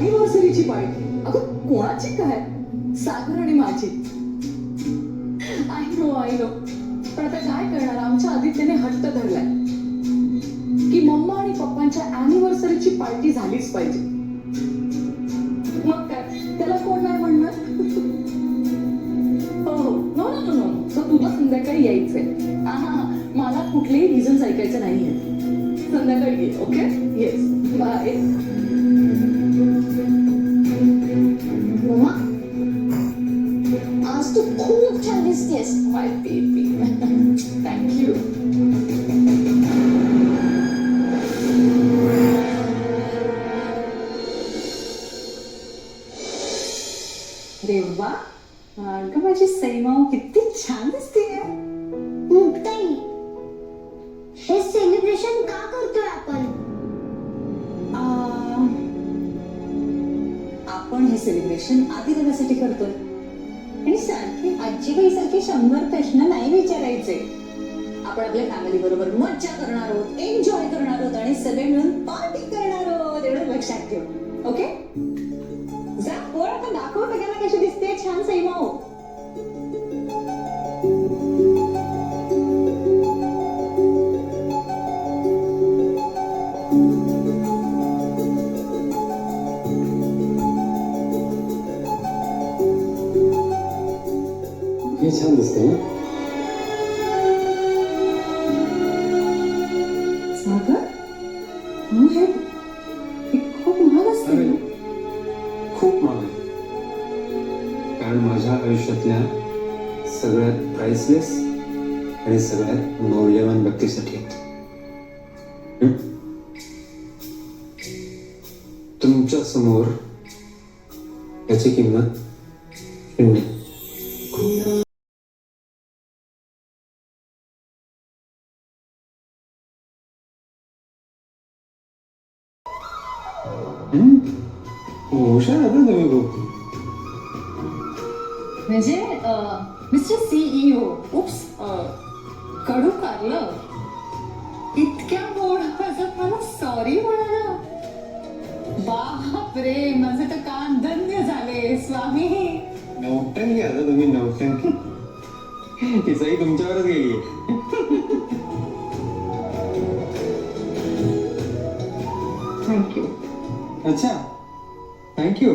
अॅनिव्हर्सरीची party. अगं कोणाची काय, सागर आणि माझी. आय नो पण आता काय करणार, आमच्या आदित्यने हट्ट धरलाय की मम्मा आणि पप्पांच्या अॅनिव्हर्सरीची पार्टी झालीच पाहिजे. मग काय, त्याला कोण नाही म्हणणार. हो no no no no, so तुला संध्याकाळी यायचंय. मला कुठलेही रिझन्स ऐकायचे नाहीये. संध्याकाळी ये. Okay, yes, bye. मम्मा, आज तू खूप छान दिसतेस. माय बेबी. थँक्यू. अरे वा, अगं माझी सईमाऊ किती छान दिसतेय. मुक्ताई, हे सेलिब्रेशन का करतोय आपण? आपण हे सेलिब्रेशन आदित्यसाठी करतोय आणि सारखी आजीबाई सारखे 100 प्रश्न नाही विचारायचे. आपण आपल्या फॅमिली बरोबर मज्जा करणार आहोत, एन्जॉय करणार आहोत आणि सगळे मिळून पार्टी करणार आहोत. एवढं लक्षात ठेव. ओके, जा पोळ, आता दाखव सगळ्यांना कशी दिसते छान सईमाऊ. हे छान दिसते ना. सागर, हे खूप महाग असते अरे, ना. खूप महाग आहे. कारण माझ्या आयुष्यातल्या सगळ्यात प्राइसलेस आणि सगळ्यात मौल्यवान व्यक्तीसाठी आहेत. तुमच्या समोर याची किंमत शून्य. हुशार आहे ना तुम्ही खूप. म्हणजे मिस्टर सीईओ, उप्स, कडू कारलं. इतक्या मोठा मला सॉरी म्हणाला. बापरे, माझं तर कान धन्य झाले स्वामी. नौटंकी आता तुम्ही, नौटंकी. ती सही तुमच्यावरच गेली. थँक्यू. अच्छा, थँक्यू.